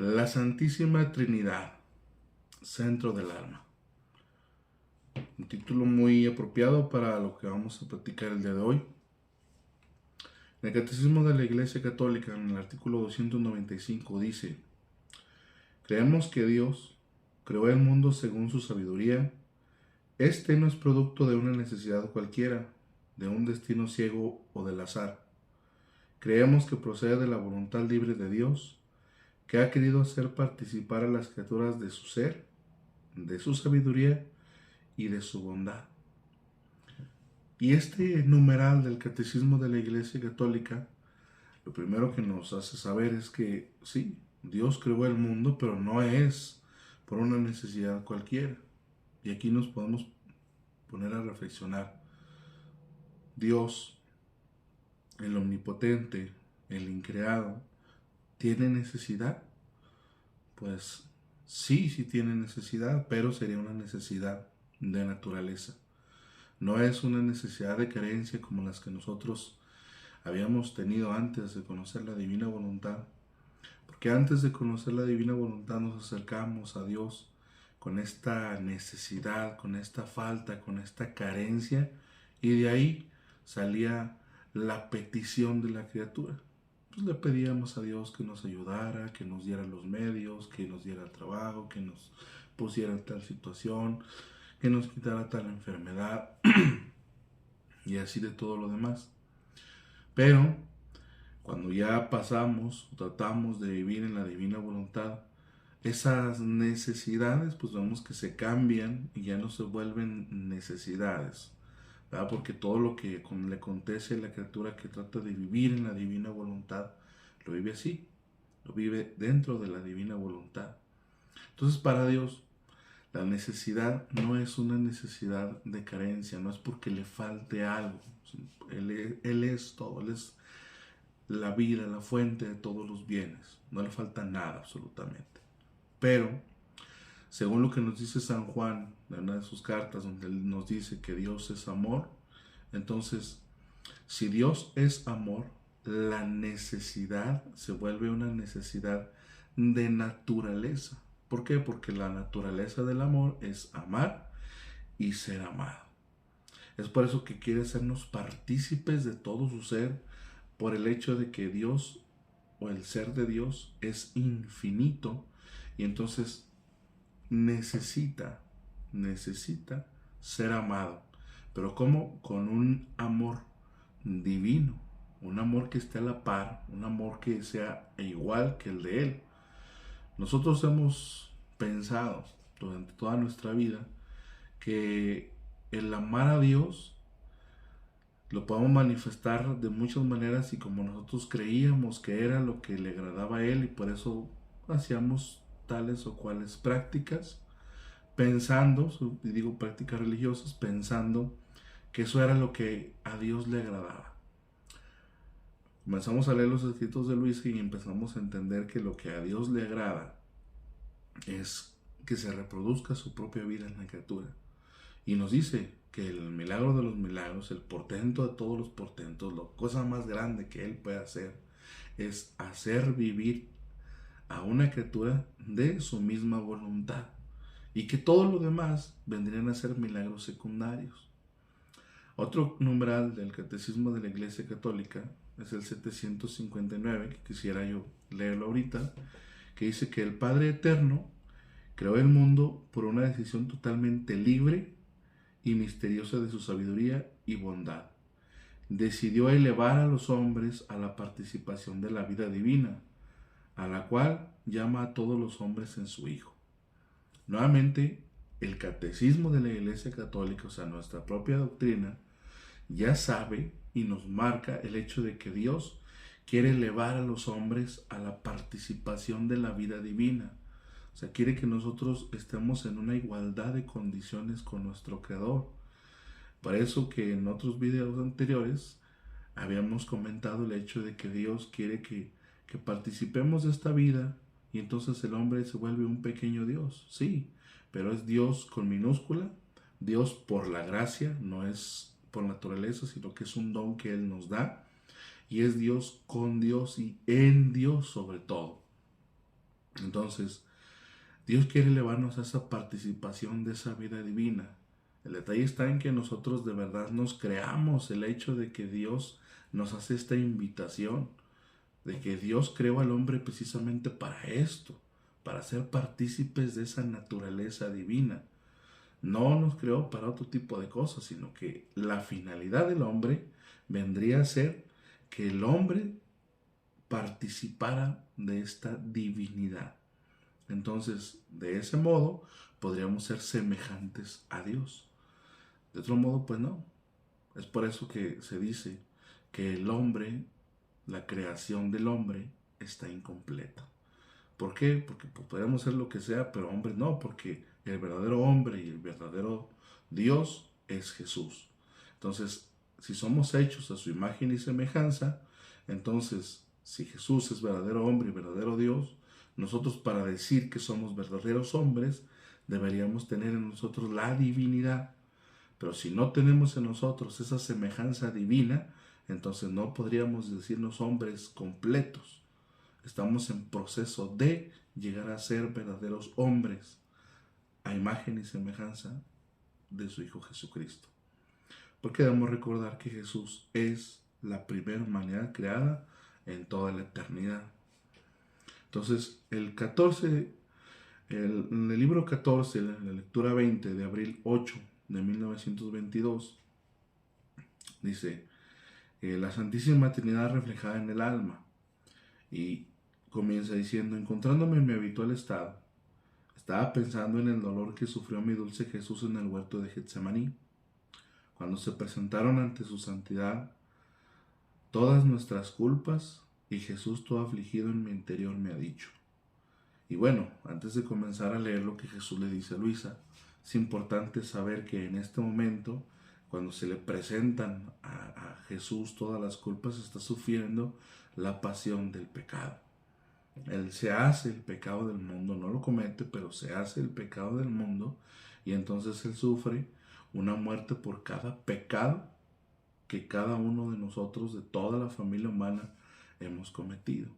La Santísima Trinidad, centro del alma. Un título muy apropiado para lo que vamos a platicar el día de hoy. En el Catecismo de la Iglesia Católica, en el artículo 295, dice: creemos que Dios creó el mundo según su sabiduría. Este no es producto de una necesidad cualquiera, de un destino ciego o del azar. Creemos que procede de la voluntad libre de Dios, que ha querido hacer participar a las criaturas de su ser, de su sabiduría y de su bondad. Y este numeral del Catecismo de la Iglesia Católica, lo primero que nos hace saber es que sí, Dios creó el mundo, pero no es por una necesidad cualquiera. Y aquí nos podemos poner a reflexionar. Dios, el omnipotente, el increado, ¿tiene necesidad? Pues sí tiene necesidad, pero sería una necesidad de naturaleza. No es una necesidad de carencia como las que nosotros habíamos tenido antes de conocer la divina voluntad. Porque antes de conocer la divina voluntad nos acercamos a Dios con esta necesidad, con esta falta, con esta carencia, y de ahí salía la petición de la criatura. Pues le pedíamos a Dios que nos ayudara, que nos diera los medios, que nos diera el trabajo, que nos pusiera en tal situación, que nos quitara tal enfermedad y así de todo lo demás. Pero cuando ya pasamos, tratamos de vivir en la divina voluntad, esas necesidades pues vemos que se cambian y ya no se vuelven necesidades, ¿verdad? Porque todo lo que le acontece a la criatura que trata de vivir en la divina voluntad, lo vive así, lo vive dentro de la divina voluntad. Entonces para Dios la necesidad no es una necesidad de carencia, no es porque le falte algo. Él es todo, Él es la vida, la fuente de todos los bienes. No le falta nada absolutamente. Pero, según lo que nos dice San Juan en una de sus cartas, donde él nos dice que Dios es amor, entonces, si Dios es amor, la necesidad se vuelve una necesidad de naturaleza. ¿Por qué? Porque la naturaleza del amor es amar y ser amado. Es por eso que quiere hacernos partícipes de todo su ser, por el hecho de que Dios o el ser de Dios es infinito y entonces necesita ser amado. Pero ¿cómo? Con un amor divino, un amor que esté a la par, un amor que sea igual que el de Él. Nosotros hemos pensado durante toda nuestra vida que el amar a Dios lo podemos manifestar de muchas maneras y como nosotros creíamos que era lo que le agradaba a Él y por eso hacíamos tales o cuales prácticas, pensando, y digo prácticas religiosas, pensando que eso era lo que a Dios le agradaba. Comenzamos a leer los escritos de Luis y empezamos a entender que lo que a Dios le agrada es que se reproduzca su propia vida en la criatura. Y nos dice que el milagro de los milagros, el portento de todos los portentos, la cosa más grande que Él puede hacer, es hacer vivir a una criatura de su misma voluntad. Y que todo lo demás vendrían a ser milagros secundarios. Otro numeral del Catecismo de la Iglesia Católica es el 759, que quisiera yo leerlo ahorita, que dice que el Padre Eterno creó el mundo por una decisión totalmente libre y misteriosa de su sabiduría y bondad. Decidió elevar a los hombres a la participación de la vida divina, a la cual llama a todos los hombres en su Hijo. Nuevamente, el Catecismo de la Iglesia Católica, o sea, nuestra propia doctrina, ya sabe y nos marca el hecho de que Dios quiere elevar a los hombres a la participación de la vida divina. O sea, quiere que nosotros estemos en una igualdad de condiciones con nuestro Creador. Por eso que en otros videos anteriores habíamos comentado el hecho de que Dios quiere que participemos de esta vida y entonces el hombre se vuelve un pequeño Dios. Sí, pero es Dios con minúscula, Dios por la gracia, no es por naturaleza, sino que es un don que Él nos da y es Dios con Dios y en Dios sobre todo. Entonces, Dios quiere elevarnos a esa participación de esa vida divina. El detalle está en que nosotros de verdad nos creamos el hecho de que Dios nos hace esta invitación, de que Dios creó al hombre precisamente para esto, para ser partícipes de esa naturaleza divina. No nos creó para otro tipo de cosas, sino que la finalidad del hombre vendría a ser que el hombre participara de esta divinidad. Entonces, de ese modo, podríamos ser semejantes a Dios. De otro modo, pues no. Es por eso que se dice que el hombre, la creación del hombre, está incompleta. ¿Por qué? Porque pues, podemos ser lo que sea, pero hombre no, porque el verdadero hombre y el verdadero Dios es Jesús. Entonces, si somos hechos a su imagen y semejanza, entonces, si Jesús es verdadero hombre y verdadero Dios, nosotros para decir que somos verdaderos hombres, deberíamos tener en nosotros la divinidad. Pero si no tenemos en nosotros esa semejanza divina, entonces no podríamos decirnos hombres completos. Estamos en proceso de llegar a ser verdaderos hombres a imagen y semejanza de su Hijo Jesucristo. Porque debemos recordar que Jesús es la primera humanidad creada en toda la eternidad. Entonces, en el libro 14, en la lectura 20 de abril 8 de 1922, dice, la Santísima Trinidad reflejada en el alma. Y comienza diciendo, encontrándome en mi habitual estado, estaba pensando en el dolor que sufrió mi dulce Jesús en el huerto de Getsemaní, cuando se presentaron ante su santidad todas nuestras culpas y Jesús todo afligido en mi interior me ha dicho. Y bueno, antes de comenzar a leer lo que Jesús le dice a Luisa, es importante saber que en este momento, cuando se le presentan a Jesús todas las culpas, está sufriendo la pasión del pecado. Él se hace el pecado del mundo, no lo comete, pero se hace el pecado del mundo y entonces él sufre una muerte por cada pecado que cada uno de nosotros, de toda la familia humana, hemos cometido.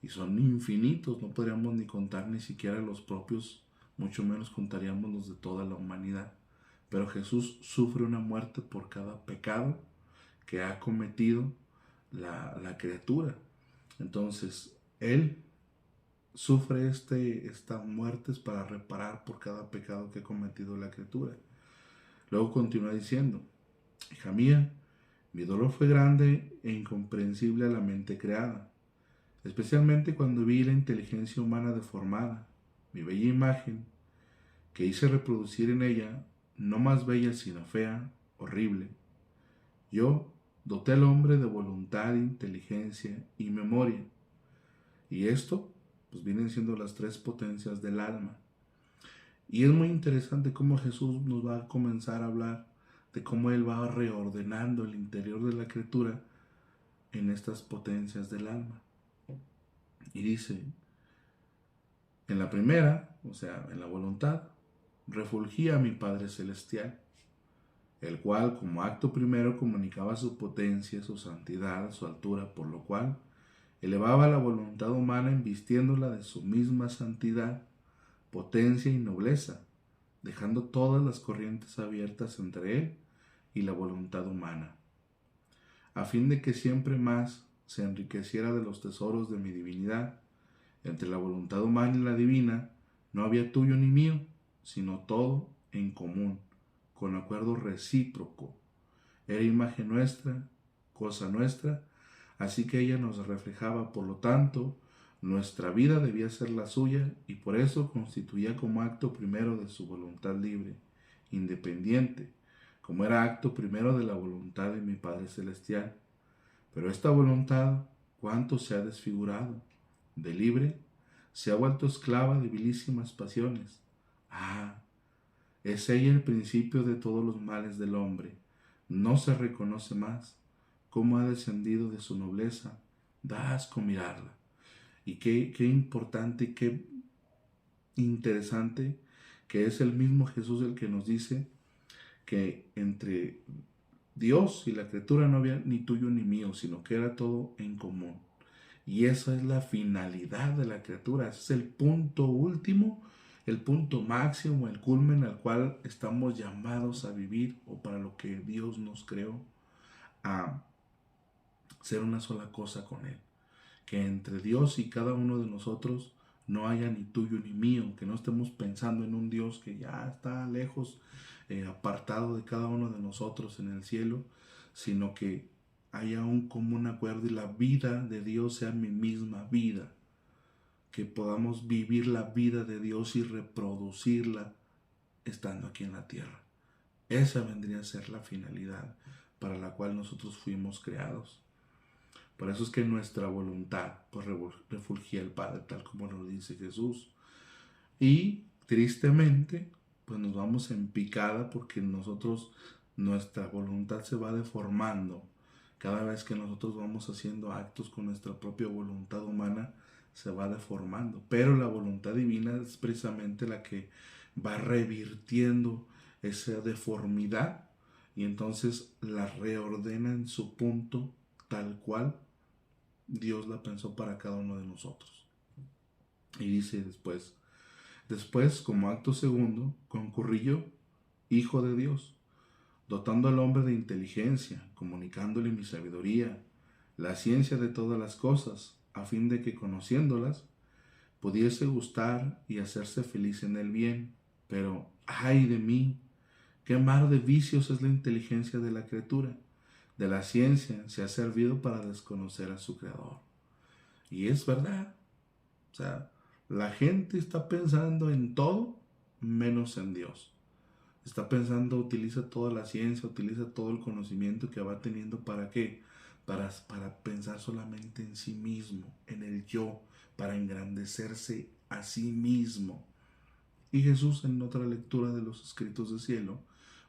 Y son infinitos, no podríamos ni contar ni siquiera los propios, mucho menos contaríamos los de toda la humanidad. Pero Jesús sufre una muerte por cada pecado que ha cometido la criatura. Entonces, Él sufre estas muertes para reparar por cada pecado que ha cometido la criatura. Luego continúa diciendo, hija mía, mi dolor fue grande e incomprensible a la mente creada, especialmente cuando vi la inteligencia humana deformada, mi bella imagen, que hice reproducir en ella, no más bella sino fea, horrible. Yo doté al hombre de voluntad, inteligencia y memoria, y esto pues vienen siendo las tres potencias del alma. Y es muy interesante cómo Jesús nos va a comenzar a hablar de cómo Él va reordenando el interior de la criatura en estas potencias del alma. Y dice, en la primera, o sea, en la voluntad, refulgía a mi Padre Celestial, el cual como acto primero comunicaba su potencia, su santidad, su altura, por lo cual elevaba la voluntad humana invistiéndola de su misma santidad, potencia y nobleza, dejando todas las corrientes abiertas entre él y la voluntad humana, a fin de que siempre más se enriqueciera de los tesoros de mi divinidad. Entre la voluntad humana y la divina no había tuyo ni mío, sino todo en común, con acuerdo recíproco. Era imagen nuestra, cosa nuestra, así que ella nos reflejaba, por lo tanto, nuestra vida debía ser la suya y por eso constituía como acto primero de su voluntad libre, independiente, como era acto primero de la voluntad de mi Padre Celestial. Pero esta voluntad, ¿cuánto se ha desfigurado? De libre, se ha vuelto esclava de vilísimas pasiones. Ah, es ella el principio de todos los males del hombre. No se reconoce más cómo ha descendido de su nobleza. Da asco mirarla. Y qué importante y qué interesante que es el mismo Jesús el que nos dice que entre Dios y la criatura no había ni tuyo ni mío, sino que era todo en común. Y eso es la finalidad de la criatura. Ese es el punto último, el punto máximo, el culmen al cual estamos llamados a vivir, o para lo que Dios nos creó, a ser una sola cosa con Él. Que entre Dios y cada uno de nosotros no haya ni tuyo ni mío, que no estemos pensando en un Dios que ya está lejos, apartado de cada uno de nosotros en el cielo, sino que haya un común acuerdo y la vida de Dios sea mi misma vida, que podamos vivir la vida de Dios y reproducirla estando aquí en la tierra. Esa vendría a ser la finalidad para la cual nosotros fuimos creados. Por eso es que nuestra voluntad pues refugia al Padre, tal como lo dice Jesús. Y tristemente, pues nos vamos en picada porque nuestra voluntad se va deformando. Cada vez que nosotros vamos haciendo actos con nuestra propia voluntad humana, se va deformando. Pero la voluntad divina es precisamente la que va revirtiendo esa deformidad y entonces la reordena en su punto tal cual Dios la pensó para cada uno de nosotros. Y dice después, como acto segundo, concurrí yo, Hijo de Dios, dotando al hombre de inteligencia, comunicándole mi sabiduría, la ciencia de todas las cosas, a fin de que conociéndolas, pudiese gustar y hacerse feliz en el bien. Pero, ¡ay de mí! ¡Qué mar de vicios es la inteligencia de la criatura! De la ciencia se ha servido para desconocer a su creador. Y es verdad. O sea, la gente está pensando en todo menos en Dios. Está pensando, utiliza toda la ciencia, utiliza todo el conocimiento que va teniendo. ¿Para qué? Para pensar solamente en sí mismo, en el yo, para engrandecerse a sí mismo. Y Jesús, en otra lectura de los escritos del cielo,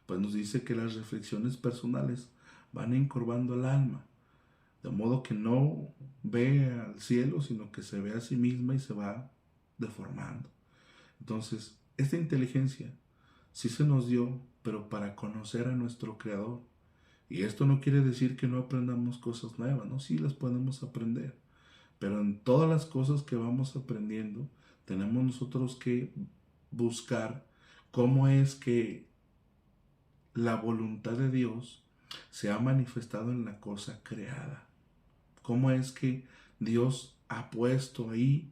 pues nos dice que las reflexiones personales van encorvando el alma, de modo que no ve al cielo, sino que se ve a sí misma y se va deformando. Entonces, esta inteligencia sí se nos dio, pero para conocer a nuestro Creador. Y esto no quiere decir que no aprendamos cosas nuevas, ¿no? Sí las podemos aprender, pero en todas las cosas que vamos aprendiendo, tenemos nosotros que buscar cómo es que la voluntad de Dios se ha manifestado en la cosa creada. Cómo es que Dios ha puesto ahí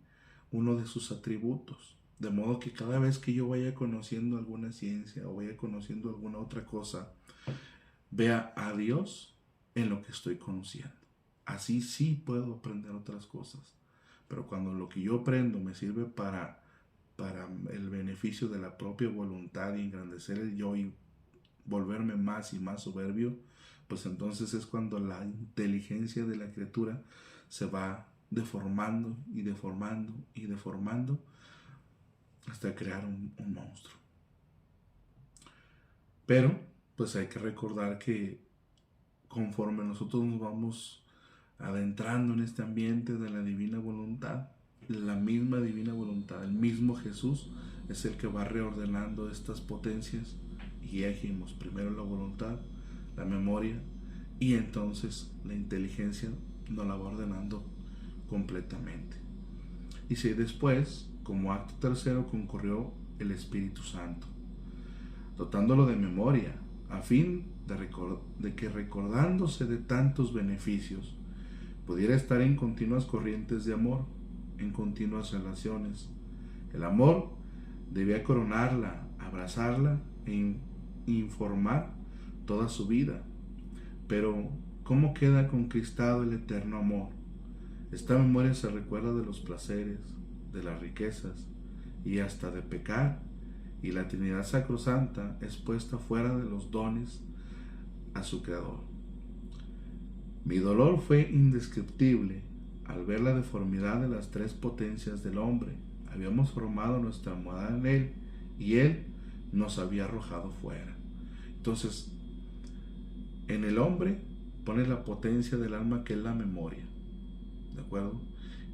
uno de sus atributos. De modo que cada vez que yo vaya conociendo alguna ciencia o vaya conociendo alguna otra cosa, vea a Dios en lo que estoy conociendo. Así sí puedo aprender otras cosas. Pero cuando lo que yo aprendo me sirve para el beneficio de la propia voluntad y engrandecer el yo y volverme más y más soberbio, pues entonces es cuando la inteligencia de la criatura se va deformando y deformando y deformando hasta crear un monstruo. Pero pues hay que recordar que conforme nosotros nos vamos adentrando en este ambiente de la divina voluntad, la misma divina voluntad, el mismo Jesús es el que va reordenando estas potencias. Y ya dijimos, primero la voluntad, la memoria, y entonces la inteligencia nos la va ordenando completamente. Y si después, como acto tercero, concurrió el Espíritu Santo, dotándolo de memoria, a fin de que recordándose de tantos beneficios, pudiera estar en continuas corrientes de amor, en continuas relaciones. El amor debía coronarla, abrazarla e informar toda su vida. Pero, ¿cómo queda conquistado el eterno amor? Esta memoria se recuerda de los placeres, de las riquezas y hasta de pecar, y la Trinidad Sacrosanta es puesta fuera de los dones a su Creador. Mi dolor fue indescriptible al ver la deformidad de las tres potencias del hombre. Habíamos formado nuestra morada en él y él nos había arrojado fuera. Entonces, en el hombre pone la potencia del alma, que es la memoria, ¿de acuerdo?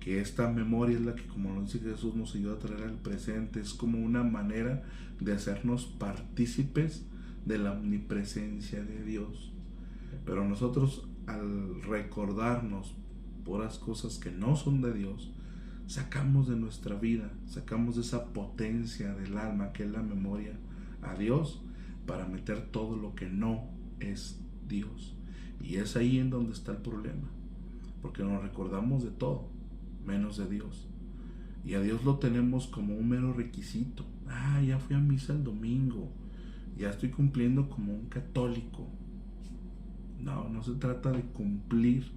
Que esta memoria es la que, como nos dice Jesús, nos ayuda a traer al presente. Es como una manera de hacernos partícipes de la omnipresencia de Dios. Pero nosotros, al recordarnos puras cosas que no son de Dios, sacamos de nuestra vida, sacamos de esa potencia del alma que es la memoria a Dios, para meter todo lo que no es Dios. Y es ahí en donde está el problema, porque nos recordamos de todo menos de Dios, y a Dios lo tenemos como un mero requisito. Ya fui a misa el domingo, ya estoy cumpliendo como un católico. No se trata de cumplir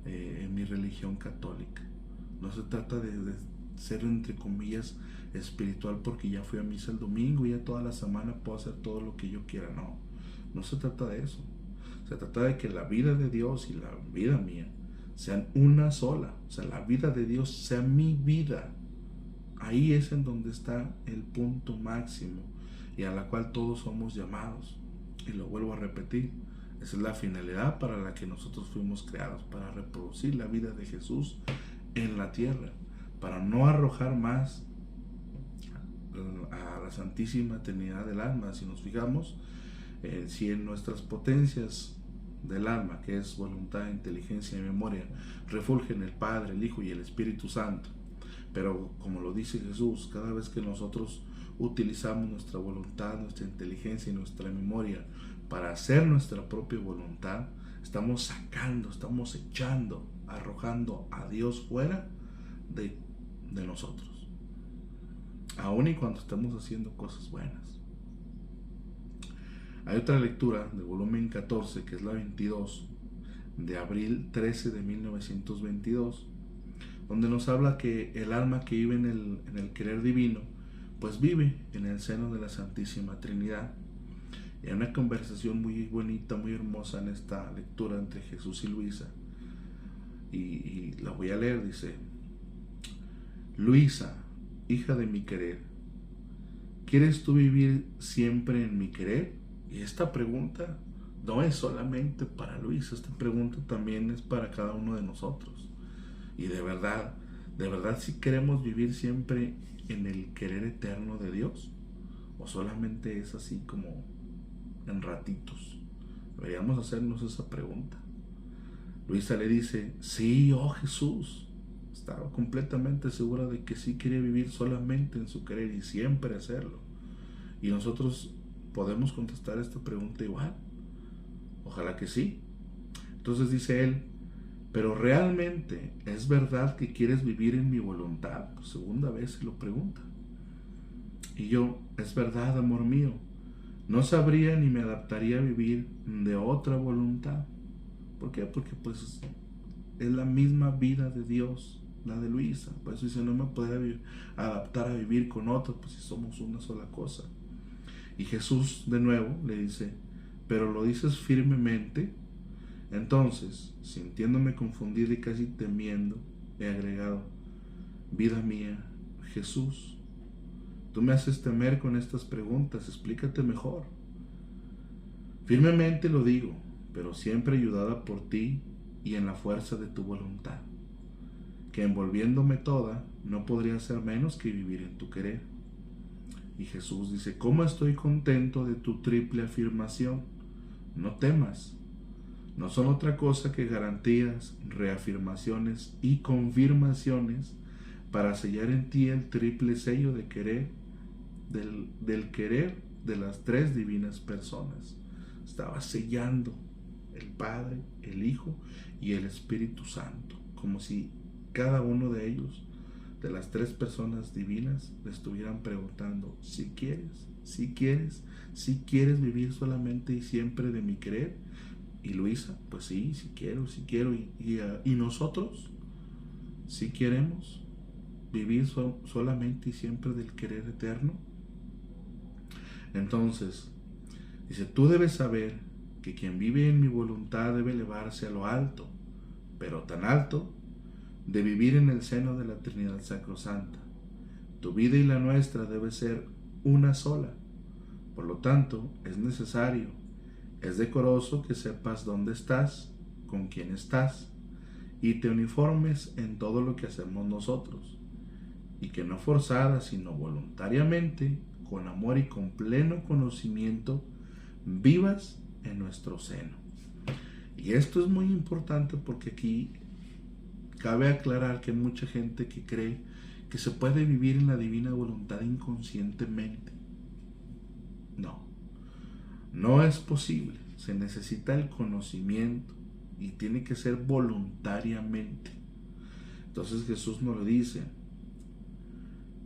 en mi religión católica. No se trata de ser, entre comillas, espiritual porque ya fui a misa el domingo y ya toda la semana puedo hacer todo lo que yo quiera. No se trata de eso. Se trata de que la vida de Dios y la vida mía sean una sola. O sea, la vida de Dios sea mi vida. Ahí es en donde está el punto máximo y a la cual todos somos llamados. Y lo vuelvo a repetir. Esa es la finalidad para la que nosotros fuimos creados, para reproducir la vida de Jesús en la tierra, para no arrojar más a la Santísima Trinidad del alma. Si nos fijamos, si en nuestras potencias del alma, que es voluntad, inteligencia y memoria, refulgen el Padre, el Hijo y el Espíritu Santo, pero como lo dice Jesús, cada vez que nosotros utilizamos nuestra voluntad, nuestra inteligencia y nuestra memoria para hacer nuestra propia voluntad, estamos sacando, estamos echando, arrojando a Dios fuera de nosotros, aun y cuando estamos haciendo cosas buenas. Hay otra lectura del volumen 14, que es la 22, de abril 13 de 1922, donde nos habla que el alma que vive en el querer divino, pues vive en el seno de la Santísima Trinidad. Y hay una conversación muy bonita, muy hermosa en esta lectura entre Jesús y Luisa. Y la voy a leer, dice: Luisa, hija de mi querer, ¿quieres tú vivir siempre en mi querer? Y esta pregunta no es solamente para Luisa, esta pregunta también es para cada uno de nosotros. Y de verdad, si queremos vivir siempre en el querer eterno de Dios, o solamente es así como en ratitos. Deberíamos hacernos esa pregunta. Luisa le dice: sí, oh Jesús. Estaba completamente segura de que sí quería vivir solamente en su querer y siempre hacerlo. Y nosotros podemos contestar esta pregunta igual. Ojalá que sí. Entonces dice él: pero realmente es verdad que quieres vivir en mi voluntad. Por segunda vez se lo pregunta. Y yo: es verdad, amor mío. No sabría ni me adaptaría a vivir de otra voluntad. ¿Por qué? Porque pues es la misma vida de Dios, la de Luisa. Por eso dice: no me podría adaptar a vivir con otro, pues si somos una sola cosa. Y Jesús de nuevo le dice: pero lo dices firmemente. Entonces, sintiéndome confundido y casi temiendo, he agregado: vida mía, Jesús, tú me haces temer con estas preguntas, explícate mejor. Firmemente lo digo, pero siempre ayudada por ti y en la fuerza de tu voluntad, que envolviéndome toda, no podría hacer menos que vivir en tu querer. Y Jesús dice: ¿cómo estoy contento de tu triple afirmación? No temas. No son otra cosa que garantías, reafirmaciones y confirmaciones para sellar en ti el triple sello de querer, del querer de las tres divinas personas. Estaba sellando el Padre, el Hijo y el Espíritu Santo, como si cada uno de ellos, de las tres personas divinas, le estuvieran preguntando: si quieres vivir solamente y siempre de mi querer. Y Luisa: pues sí quiero. Y nosotros, si queremos vivir solamente y siempre del querer eterno. Entonces dice: tú debes saber que quien vive en mi voluntad debe elevarse a lo alto, pero tan alto, de vivir en el seno de la Trinidad Sacrosanta. Tu vida y la nuestra debe ser una sola. Por lo tanto, es necesario, es decoroso que sepas dónde estás, con quién estás, y te uniformes en todo lo que hacemos nosotros, y que no forzada, sino voluntariamente, con amor y con pleno conocimiento, vivas en nuestro seno. Y esto es muy importante porque aquí Cabe aclarar que hay mucha gente que cree que se puede vivir en la divina voluntad inconscientemente. No, no es posible. Se necesita el conocimiento y tiene que ser voluntariamente. Entonces Jesús nos lo dice,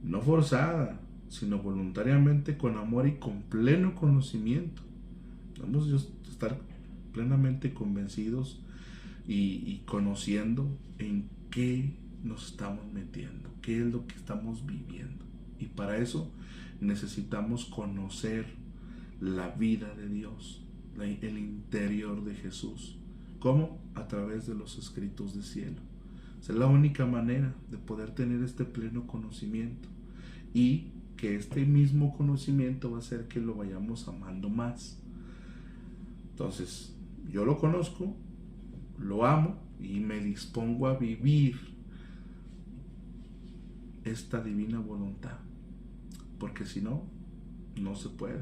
no forzada, sino voluntariamente, con amor y con pleno conocimiento. Vamos a estar plenamente convencidos y conociendo en qué nos estamos metiendo, qué es lo que estamos viviendo. Y para eso necesitamos conocer la vida de Dios, el interior de Jesús. ¿Cómo? A través de los escritos del cielo. Esa es la única manera de poder tener este pleno conocimiento, y que este mismo conocimiento va a hacer que lo vayamos amando más. Entonces, yo lo conozco, lo amo y me dispongo a vivir esta divina voluntad, porque si no, no se puede.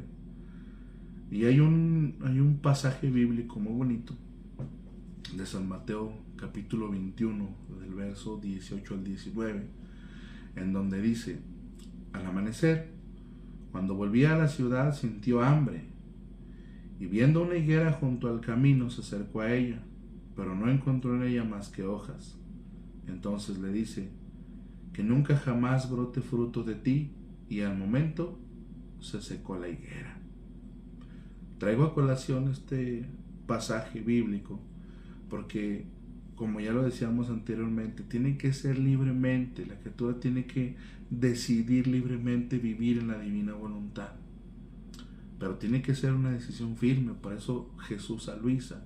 Y hay un pasaje bíblico muy bonito de San Mateo capítulo 21 del verso 18 al 19, en donde dice: al amanecer, cuando volvía a la ciudad, sintió hambre, y viendo una higuera junto al camino, se acercó a ella, pero no encontró en ella más que hojas. Entonces le dice: que nunca jamás brote fruto de ti. Y al momento se secó la higuera. Traigo a colación este pasaje bíblico porque, como ya lo decíamos anteriormente, tiene que ser libremente. La criatura tiene que decidir libremente vivir en la divina voluntad, pero tiene que ser una decisión firme. Por eso Jesús a Luisa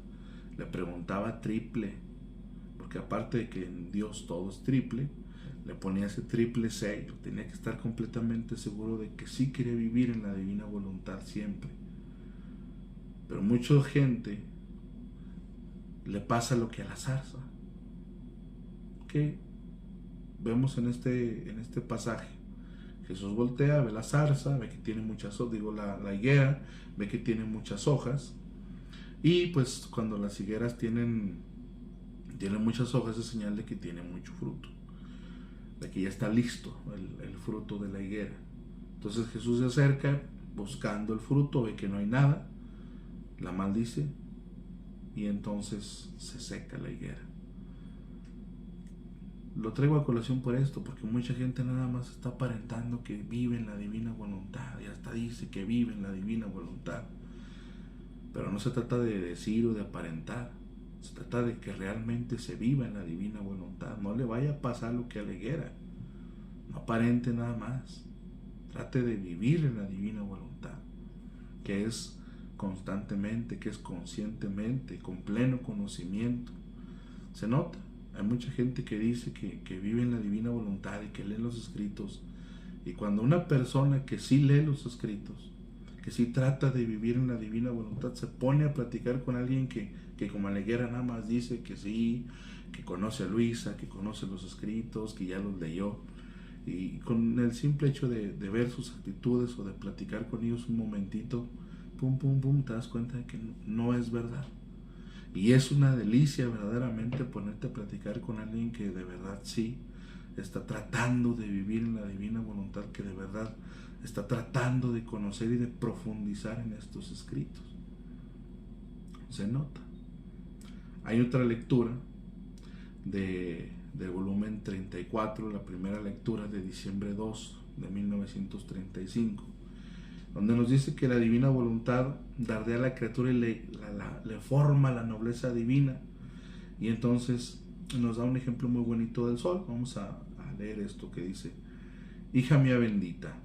le preguntaba triple, porque aparte de que en Dios todo es triple, le ponía ese triple sello. Tenía que estar completamente seguro de que sí quería vivir en la divina voluntad siempre. Pero mucha gente le pasa lo que a la zarza, que vemos en este pasaje. Jesús voltea, ve la zarza, ve que tiene muchas hojas, la higuera, ve que tiene muchas hojas, y pues cuando las higueras tienen muchas hojas es señal de que tiene mucho fruto, de que ya está listo el fruto de la higuera. Entonces Jesús se acerca buscando el fruto, ve que no hay nada, la maldice y entonces se seca la higuera. Lo traigo a colación por esto, porque mucha gente nada más está aparentando que vive en la divina voluntad, y hasta dice que vive en la divina voluntad. Pero no se trata de decir o de aparentar, se trata de que realmente se viva en la divina voluntad. No le vaya a pasar lo que a la higuera. No aparente nada más. Trate de vivir en la divina voluntad, que es constantemente, que es conscientemente, con pleno conocimiento. Se nota. Hay mucha gente que dice que vive en la divina voluntad y que lee los escritos. Y cuando una persona que sí lee los escritos, que sí trata de vivir en la divina voluntad, se pone a platicar con alguien que como la higuera nada más dice que sí, que conoce a Luisa, que conoce los escritos, que ya los leyó, y con el simple hecho de ver sus actitudes o de platicar con ellos un momentito, pum, pum, pum, te das cuenta de que no es verdad. Y es una delicia verdaderamente ponerte a platicar con alguien que de verdad sí está tratando de vivir en la divina voluntad, que de verdad está tratando de conocer y de profundizar en estos escritos. Se nota. Hay otra lectura del volumen 34, la primera lectura de diciembre 2 de 1935, donde nos dice que la divina voluntad dardea a la criatura y le forma la nobleza divina. Y entonces nos da un ejemplo muy bonito del sol. Vamos a leer esto que dice: hija mía bendita,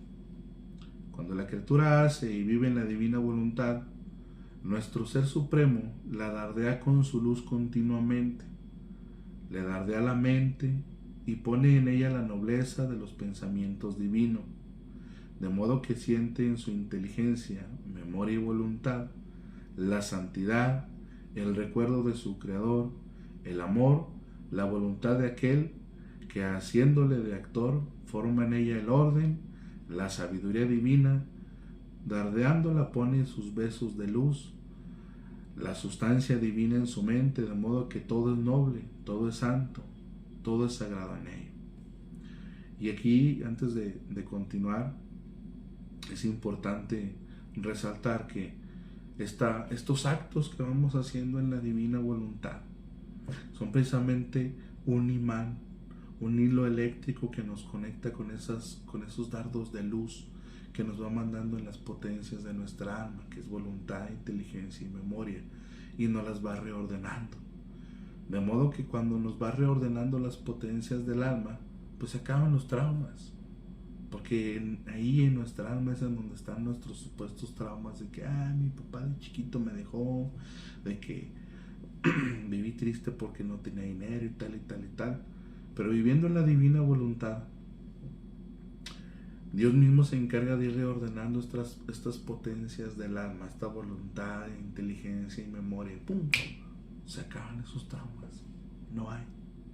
cuando la criatura hace y vive en la divina voluntad, nuestro Ser Supremo la dardea con su luz continuamente, le dardea la mente y pone en ella la nobleza de los pensamientos divinos, de modo que siente en su inteligencia, memoria y voluntad la santidad, el recuerdo de su Creador, el amor, la voluntad de aquel que, haciéndole de actor, forma en ella el orden, la sabiduría divina, dardeándola pone sus besos de luz, la sustancia divina en su mente, de modo que todo es noble, todo es santo, todo es sagrado en ello. Y aquí, antes de continuar, es importante resaltar que estos actos que vamos haciendo en la divina voluntad son precisamente un imán, un hilo eléctrico que nos conecta con esos dardos de luz que nos va mandando en las potencias de nuestra alma, que es voluntad, inteligencia y memoria, y nos las va reordenando. De modo que cuando nos va reordenando las potencias del alma, pues se acaban los traumas. Porque ahí en nuestra alma es en donde están nuestros supuestos traumas de que mi papá de chiquito me dejó, de que viví triste porque no tenía dinero y tal y tal y tal. Pero viviendo en la divina voluntad, Dios mismo se encarga de ir reordenando estas potencias del alma, esta voluntad, inteligencia y memoria. ¡Pum! Se acaban esos traumas. No hay,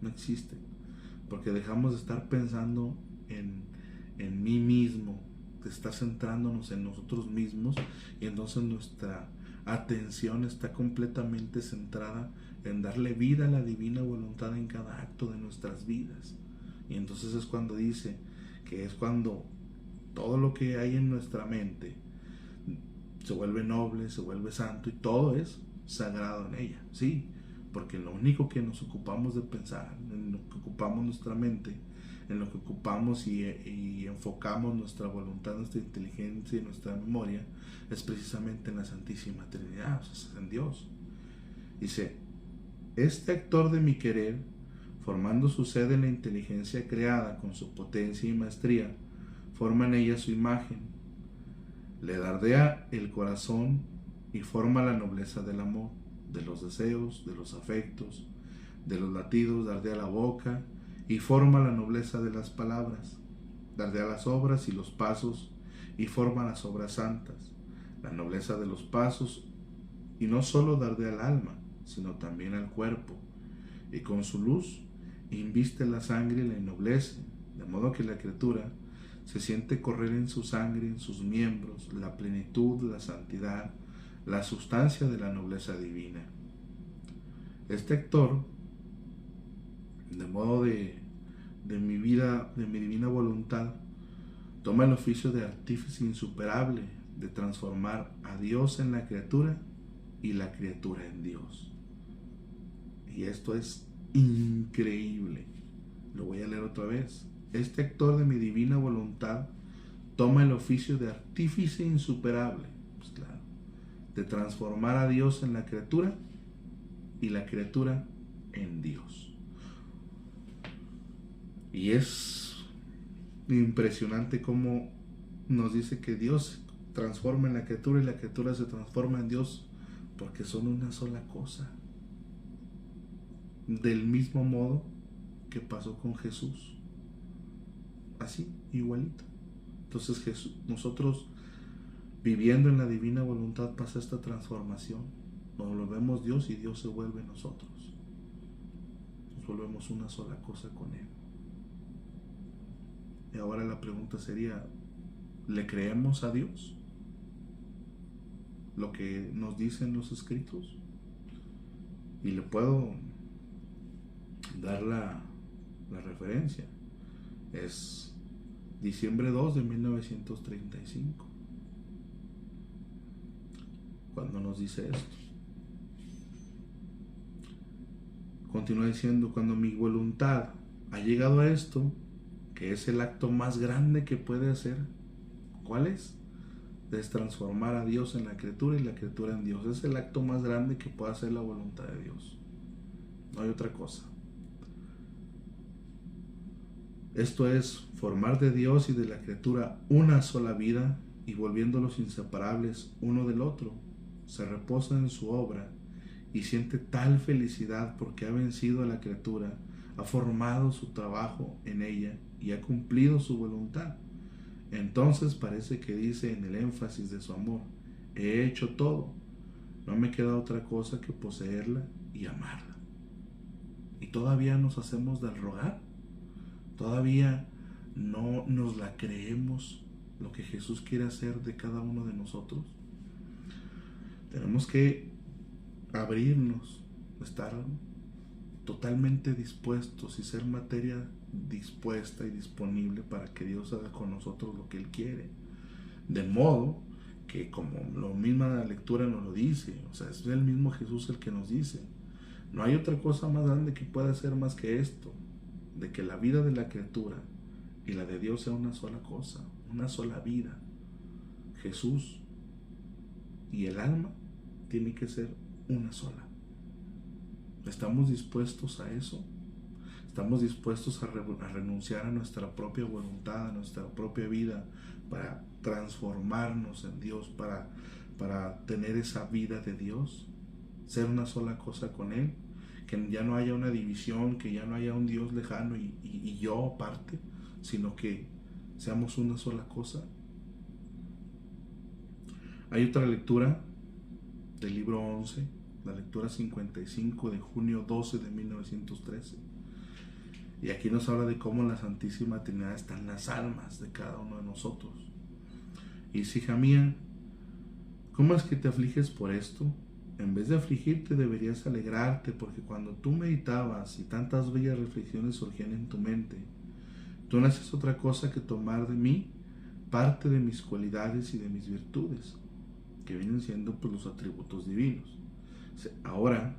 no existen. Porque dejamos de estar pensando en mí mismo, de estar centrándonos en nosotros mismos, y entonces nuestra atención está completamente centrada en darle vida a la divina voluntad en cada acto de nuestras vidas. Y entonces es cuando dice que es cuando todo lo que hay en nuestra mente se vuelve noble, se vuelve santo, y todo es sagrado en ella. Sí, porque lo único que nos ocupamos de pensar, en lo que ocupamos nuestra mente, en lo que ocupamos y enfocamos nuestra voluntad, nuestra inteligencia y nuestra memoria, es precisamente en la Santísima Trinidad, o sea, es en Dios. Dice, este actor de mi querer, formando su sede en la inteligencia creada con su potencia y maestría, forma en ella su imagen, le dardea el corazón y forma la nobleza del amor, de los deseos, de los afectos, de los latidos, dardea la boca y forma la nobleza de las palabras, dardea las obras y los pasos y forma las obras santas, la nobleza de los pasos, y no solo dardea al alma, sino también al cuerpo, y con su luz inviste la sangre y la ennoblece, de modo que la criatura se siente correr en su sangre, en sus miembros, la plenitud, la santidad, la sustancia de la nobleza divina. Este actor, de modo de mi vida, de mi divina voluntad, toma el oficio de artífice insuperable de transformar a Dios en la criatura y la criatura en Dios. Y esto es increíble. Lo voy a leer otra vez. Este actor de mi divina voluntad toma el oficio de artífice insuperable, pues claro, de transformar a Dios en la criatura y la criatura en Dios. Y es impresionante cómo nos dice que Dios se transforma en la criatura y la criatura se transforma en Dios, porque son una sola cosa. Del mismo modo que pasó con Jesús. Así, igualito. Entonces nosotros, viviendo en la divina voluntad, pasa esta transformación. Nos volvemos Dios y Dios se vuelve nosotros. Nos volvemos una sola cosa con Él. Y ahora la pregunta sería, ¿le creemos a Dios lo que nos dicen los escritos? Y le puedo dar la referencia. Es diciembre 2 de 1935 cuando nos dice esto. Continúa diciendo, cuando mi voluntad ha llegado a esto, que es el acto más grande que puede hacer, ¿cuál es? Es transformar a Dios en la criatura y la criatura en Dios. Es el acto más grande que puede hacer la voluntad de Dios. No hay otra cosa. Esto es formar de Dios y de la criatura una sola vida y volviéndolos inseparables uno del otro. Se reposa en su obra y siente tal felicidad porque ha vencido a la criatura, ha formado su trabajo en ella y ha cumplido su voluntad. Entonces parece que dice en el énfasis de su amor, he hecho todo, no me queda otra cosa que poseerla y amarla. Y todavía nos hacemos del rogar, todavía no nos la creemos lo que Jesús quiere hacer de cada uno de nosotros. Tenemos que abrirnos, estar totalmente dispuestos y ser materia dispuesta y disponible para que Dios haga con nosotros lo que Él quiere. De modo que, como la misma lectura nos lo dice, o sea, es el mismo Jesús el que nos dice, no hay otra cosa más grande que pueda hacer más que esto, de que la vida de la criatura y la de Dios sea una sola cosa, una sola vida. Jesús y el alma tiene que ser una sola. ¿Estamos dispuestos a eso? ¿Estamos dispuestos a renunciar a nuestra propia voluntad, a nuestra propia vida, para transformarnos en Dios, para tener esa vida de Dios? Ser una sola cosa con Él, que ya no haya una división, que ya no haya un Dios lejano y yo aparte, sino que seamos una sola cosa. Hay otra lectura del libro 11, la lectura 55 de junio 12 de 1913. Y aquí nos habla de cómo en la Santísima Trinidad están las almas de cada uno de nosotros. Y dice: hija mía, ¿cómo es que te afliges por esto? En vez de afligirte deberías alegrarte, porque cuando tú meditabas y tantas bellas reflexiones surgían en tu mente, tú no haces otra cosa que tomar de mí parte de mis cualidades y de mis virtudes, que vienen siendo pues los atributos divinos. Ahora,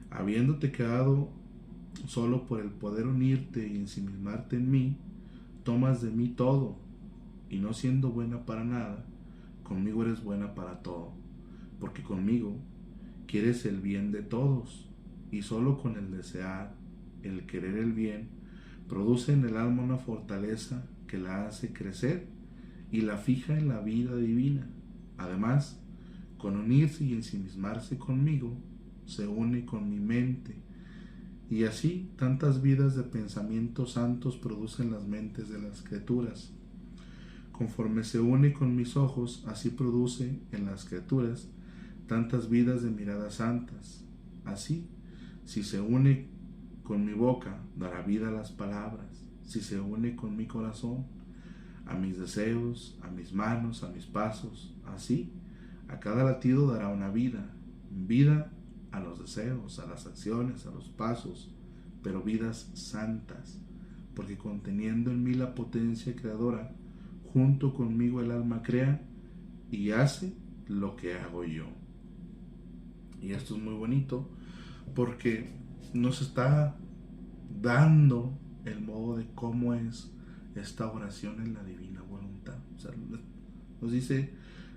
habiéndote quedado solo por el poder unirte y ensimismarte en mí, tomas de mí todo, y no siendo buena para nada, conmigo eres buena para todo, porque conmigo quieres el bien de todos, y solo con el desear, el querer el bien, produce en el alma una fortaleza que la hace crecer y la fija en la vida divina. Además, con unirse y ensimismarse conmigo, se une con mi mente, y así tantas vidas de pensamientos santos producen las mentes de las criaturas. Conforme se une con mis ojos, así produce en las criaturas tantas vidas de miradas santas. Así, si se une con mi boca, dará vida a las palabras. Si se une con mi corazón, a mis deseos, a mis manos, a mis pasos. Así, a cada latido dará una vida. Vida a los deseos, a las acciones, a los pasos, pero vidas santas, porque conteniendo en mí la potencia creadora, junto conmigo el alma crea y hace lo que hago yo. Y esto es muy bonito, porque nos está dando el modo de cómo es esta oración en la divina voluntad. O sea, nos dice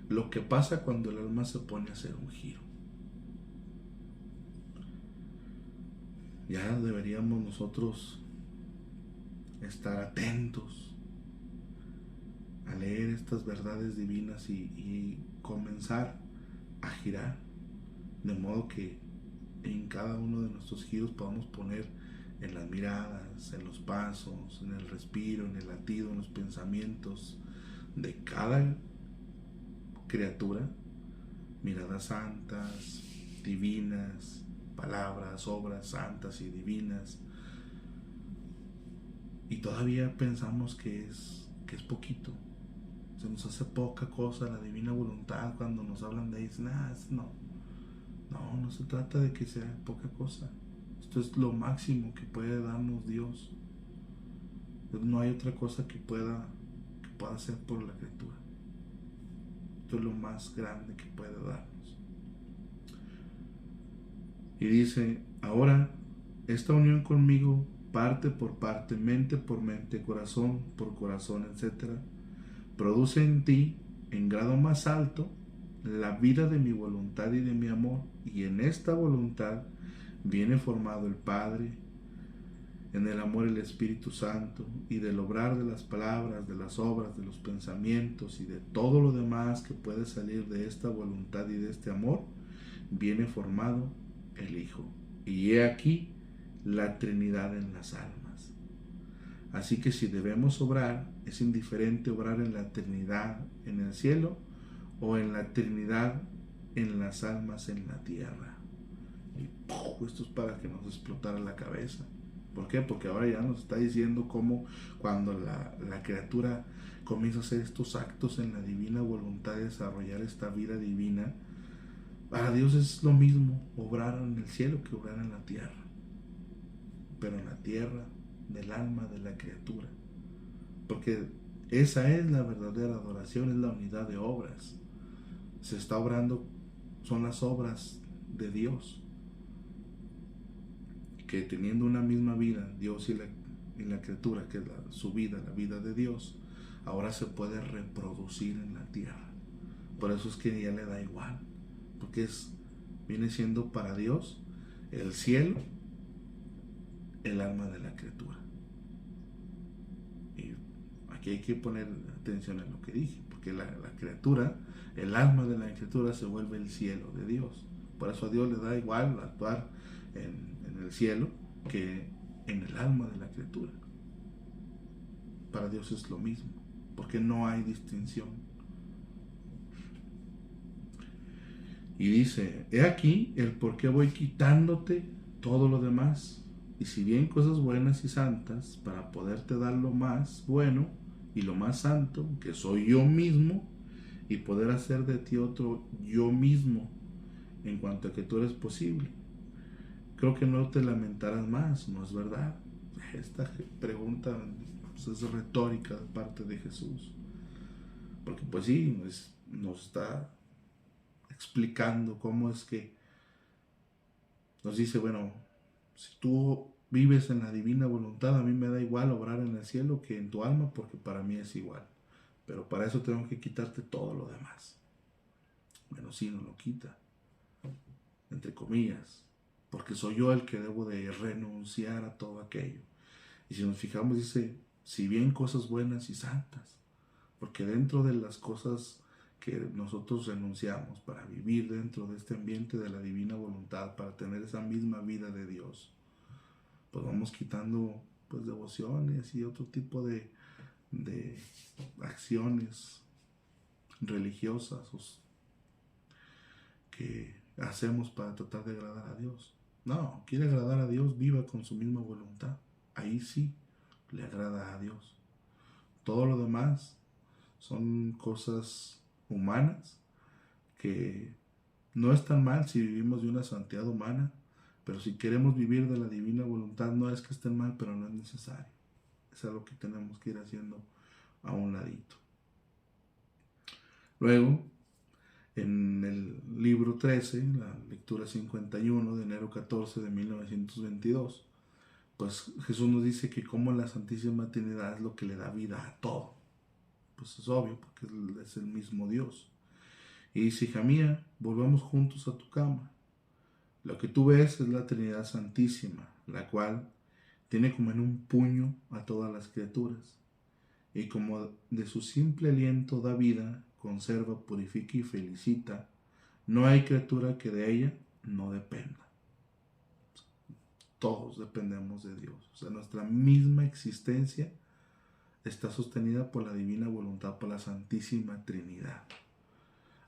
lo que pasa cuando el alma se pone a hacer un giro. Ya deberíamos nosotros estar atentos a leer estas verdades divinas y comenzar a girar, de modo que en cada uno de nuestros giros podamos poner en las miradas, en los pasos, en el respiro, en el latido, en los pensamientos de cada criatura, miradas santas, divinas, palabras, obras santas y divinas. Y todavía pensamos que es poquito. Se nos hace poca cosa la divina voluntad cuando nos hablan de ahí. Dicen, no se trata de que sea poca cosa. Esto es lo máximo que puede darnos Dios. No hay otra cosa que pueda hacer por la criatura. Esto es lo más grande que puede darnos. Y dice: ahora, esta unión conmigo, parte por parte, mente por mente, corazón por corazón, etc., produce en ti, en grado más alto, la vida de mi voluntad y de mi amor. Y en esta voluntad viene formado el Padre, en el amor el Espíritu Santo, y del obrar de las palabras, de las obras, de los pensamientos y de todo lo demás que puede salir de esta voluntad y de este amor, viene formado el Hijo. Y he aquí la Trinidad en las almas. Así que si debemos obrar, es indiferente obrar en la Trinidad en el cielo o en la Trinidad en las almas en la tierra. Y esto es para que nos explotara la cabeza. ¿Por qué? Porque ahora ya nos está diciendo cómo cuando la criatura comienza a hacer estos actos en la divina voluntad de desarrollar esta vida divina, para Dios es lo mismo obrar en el cielo que obrar en la tierra. pero en la tierra del alma de la criatura. Porque esa es la verdadera adoración, es la unidad de obras. Se está obrando, son las obras de Dios, que teniendo una misma vida, Dios y la criatura, que es su vida, la vida de Dios, ahora se puede reproducir en la tierra. Por eso es que ya le da igual, porque viene siendo para Dios el cielo, el alma de la criatura. Y aquí hay que poner atención en lo que dije, porque la criatura, el alma de la criatura se vuelve el cielo de Dios. Por eso a Dios le da igual actuar en el cielo que en el alma de la criatura. Para Dios es lo mismo, porque no hay distinción. Y dice, he aquí el por qué voy quitándote todo lo demás. Y si bien cosas buenas y santas, para poderte dar lo más bueno y lo más santo, que soy yo mismo, y poder hacer de ti otro yo mismo, en cuanto a que tú eres posible. Creo que no te lamentarás más, ¿no es verdad? Esta pregunta pues, es retórica de parte de Jesús. Porque pues sí, nos está explicando cómo es que nos dice, bueno, si tú vives en la divina voluntad, a mí me da igual obrar en el cielo que en tu alma, porque para mí es igual. Pero para eso tengo que quitarte todo lo demás. Bueno, sí, no lo quita, entre comillas, porque soy yo el que debo de renunciar a todo aquello. Y si nos fijamos, dice, si bien cosas buenas y santas, porque dentro de las cosas que nosotros renunciamos para vivir dentro de este ambiente de la divina voluntad, para tener esa misma vida de Dios, pues vamos quitando pues devociones y otro tipo de acciones religiosas que hacemos para tratar de agradar a Dios. No, quiere agradar a Dios, viva con su misma voluntad. Ahí sí le agrada a Dios. Todo lo demás son cosas humanas que no es tan mal si vivimos de una santidad humana, pero si queremos vivir de la divina voluntad, no es que estén mal, pero no es necesario. Es algo que tenemos que ir haciendo a un ladito. Luego, en el libro 13, la lectura 51 de enero 14 de 1922, pues Jesús nos dice que como la Santísima Trinidad es lo que le da vida a todo. Pues es obvio, porque es el mismo Dios. Y dice, hija mía, volvamos juntos a tu cama. Lo que tú ves es la Trinidad Santísima, la cual tiene como en un puño a todas las criaturas. Y como de su simple aliento da vida, conserva, purifica y felicita, no hay criatura que de ella no dependa. Todos dependemos de Dios. O sea, nuestra misma existencia está sostenida por la divina voluntad, por la Santísima Trinidad.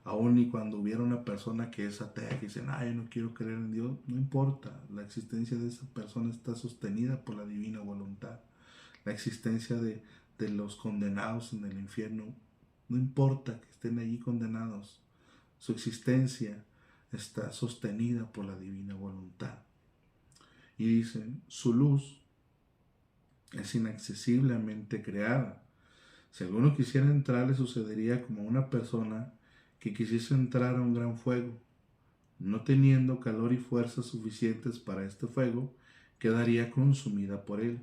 Aún y cuando hubiera una persona que es atea, que dice, yo no quiero creer en Dios, no importa. La existencia de esa persona está sostenida por la divina voluntad. La existencia de los condenados en el infierno, no importa que estén allí condenados. Su existencia está sostenida por la divina voluntad. Y dicen, su luz es inaccesiblemente creada. Si alguno quisiera entrar, le sucedería como a una persona que quisiese entrar a un gran fuego. No teniendo calor y fuerzas suficientes para este fuego, quedaría consumida por él.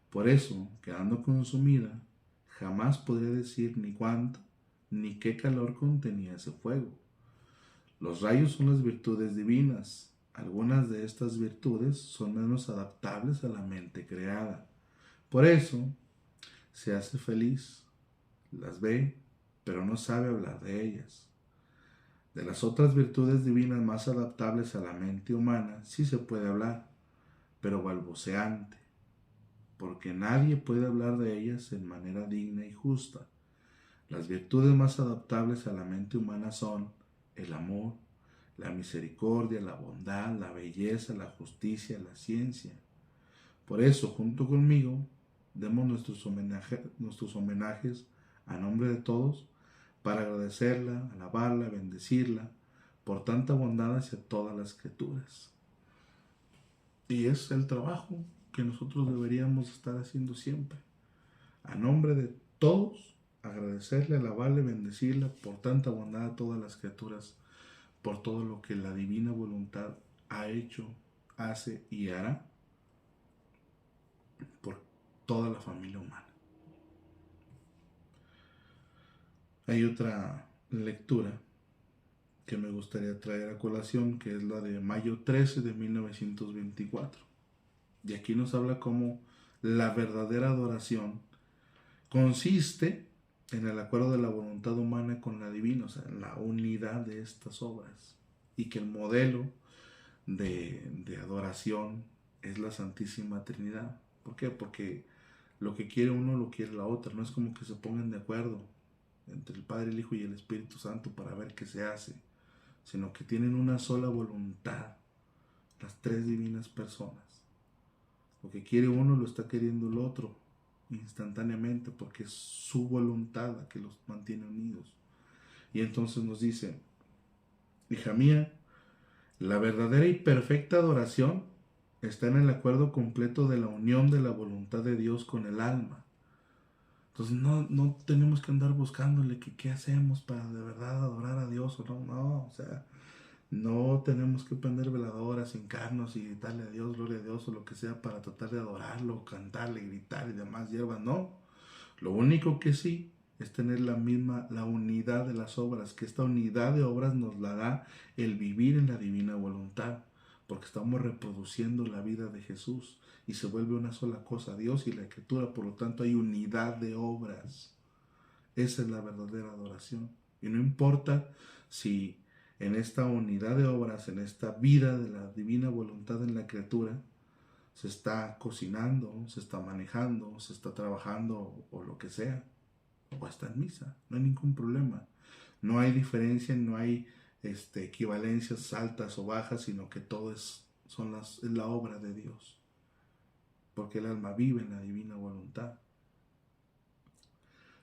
Por eso, quedando consumida, jamás podría decir ni cuánto ni qué calor contenía ese fuego. Los rayos son las virtudes divinas. Algunas de estas virtudes son menos adaptables a la mente creada. Por eso, se hace feliz, las ve, pero no sabe hablar de ellas. De las otras virtudes divinas más adaptables a la mente humana sí se puede hablar, pero balbuceante, porque nadie puede hablar de ellas en manera digna y justa. Las virtudes más adaptables a la mente humana son el amor, la misericordia, la bondad, la belleza, la justicia, la ciencia. Por eso, junto conmigo, demos nuestros homenajes a nombre de todos para agradecerla, alabarla, bendecirla por tanta bondad hacia todas las criaturas. Y es el trabajo que nosotros deberíamos estar haciendo siempre. A nombre de todos, agradecerle, alabarle, bendecirle por tanta bondad a todas las criaturas, por todo lo que la divina voluntad ha hecho, hace y hará por toda la familia humana. Hay otra lectura que me gustaría traer a colación, que es la de mayo 13 de 1924. Y aquí nos habla cómo la verdadera adoración consiste en el acuerdo de la voluntad humana con la divina, o sea, en la unidad de estas obras. Y que el modelo de adoración es la Santísima Trinidad. ¿Por qué? Porque lo que quiere uno lo quiere la otra. No es como que se pongan de acuerdo entre el Padre, el Hijo y el Espíritu Santo para ver qué se hace, sino que tienen una sola voluntad, las tres divinas personas. Lo que quiere uno lo está queriendo el otro instantáneamente, porque es su voluntad la que los mantiene unidos. Y entonces nos dice: hija mía, la verdadera y perfecta adoración está en el acuerdo completo de la unión de la voluntad de Dios con el alma. Entonces no tenemos que andar buscándole que qué hacemos para de verdad adorar a Dios o no, o sea, no tenemos que prender veladoras, hincarnos y darle a Dios, gloria a Dios o lo que sea para tratar de adorarlo, cantarle, gritar y demás hierbas, no. Lo único que sí es tener la unidad de las obras, que esta unidad de obras nos la da el vivir en la divina voluntad, porque estamos reproduciendo la vida de Jesús y se vuelve una sola cosa, Dios y la Escritura, por lo tanto hay unidad de obras. Esa es la verdadera adoración. Y no importa si en esta unidad de obras, en esta vida de la divina voluntad en la criatura, se está cocinando, se está manejando, se está trabajando o lo que sea, o está en misa, no hay ningún problema. No hay diferencia, no hay equivalencias altas o bajas, sino que todo es la obra de Dios, porque el alma vive en la divina voluntad.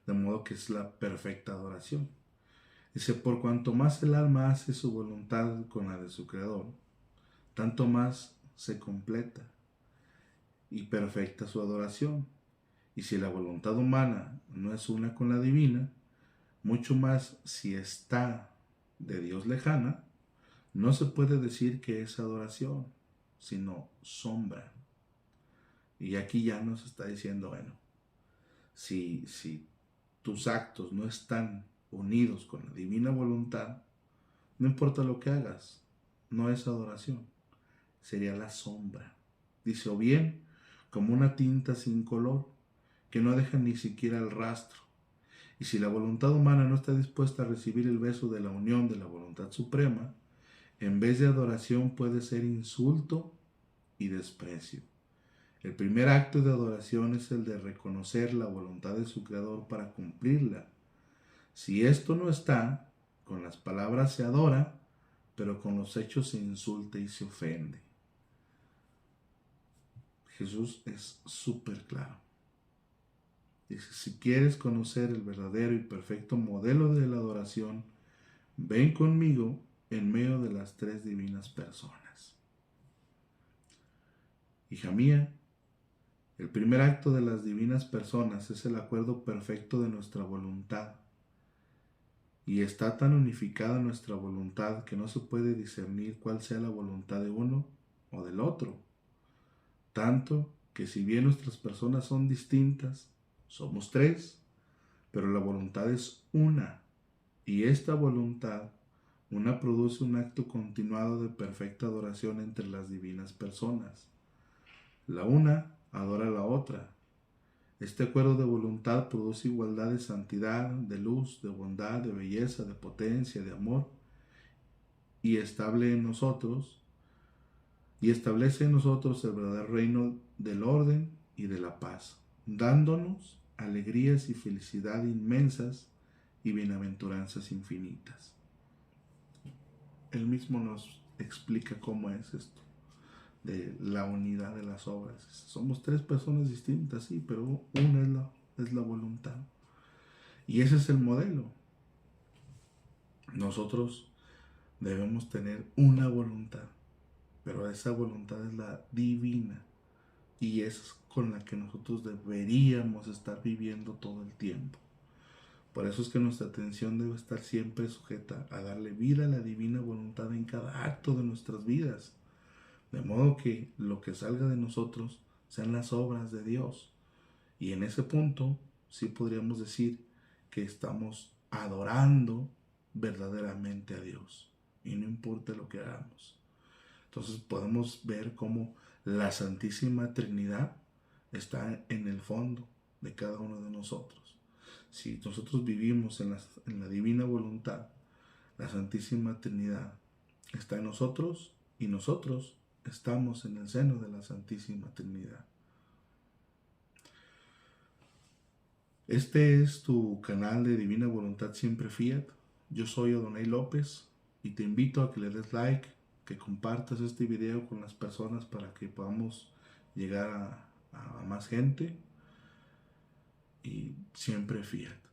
De modo que es la perfecta adoración. Dice: por cuanto más el alma hace su voluntad con la de su Creador, tanto más se completa y perfecta su adoración. Y si la voluntad humana no es una con la divina, mucho más si está de Dios lejana, no se puede decir que es adoración, sino sombra. Y aquí ya nos está diciendo, bueno, si tus actos no están unidos con la divina voluntad, no importa lo que hagas, no es adoración, sería la sombra. Dice: o bien como una tinta sin color, que no deja ni siquiera el rastro. Y si la voluntad humana no está dispuesta a recibir el beso de la unión de la voluntad suprema, en vez de adoración puede ser insulto y desprecio. El primer acto de adoración es el de reconocer la voluntad de su Creador para cumplirla. Si esto no está, con las palabras se adora, pero con los hechos se insulta y se ofende. Jesús es súper claro. Dice: si quieres conocer el verdadero y perfecto modelo de la adoración, ven conmigo en medio de las tres divinas personas. Hija mía, el primer acto de las divinas personas es el acuerdo perfecto de nuestra voluntad. Y está tan unificada nuestra voluntad que no se puede discernir cuál sea la voluntad de uno o del otro. Tanto que si bien nuestras personas son distintas, somos tres, pero la voluntad es una. Y esta voluntad, una, produce un acto continuado de perfecta adoración entre las divinas personas. La una adora a la otra. Este acuerdo de voluntad produce igualdad de santidad, de luz, de bondad, de belleza, de potencia, de amor, y establece en nosotros el verdadero reino del orden y de la paz, dándonos alegrías y felicidad inmensas y bienaventuranzas infinitas. Él mismo nos explica cómo es esto de la unidad de las obras. Somos tres personas distintas, sí, pero una es la voluntad. Y ese es el modelo. Nosotros debemos tener una voluntad, pero esa voluntad es la divina, y es con la que nosotros deberíamos estar viviendo todo el tiempo. Por eso es que nuestra atención debe estar siempre sujeta a darle vida a la divina voluntad en cada acto de nuestras vidas, de modo que lo que salga de nosotros sean las obras de Dios. Y en ese punto sí podríamos decir que estamos adorando verdaderamente a Dios, y no importa lo que hagamos. Entonces podemos ver cómo la Santísima Trinidad está en el fondo de cada uno de nosotros. Si nosotros vivimos en la divina voluntad, la Santísima Trinidad está en nosotros y nosotros estamos en el seno de la Santísima Trinidad. Este es tu canal de Divina Voluntad Siempre Fiat. Yo soy Adonai López y te invito a que le des like, que compartas este video con las personas para que podamos llegar a más gente. Y siempre Fiat.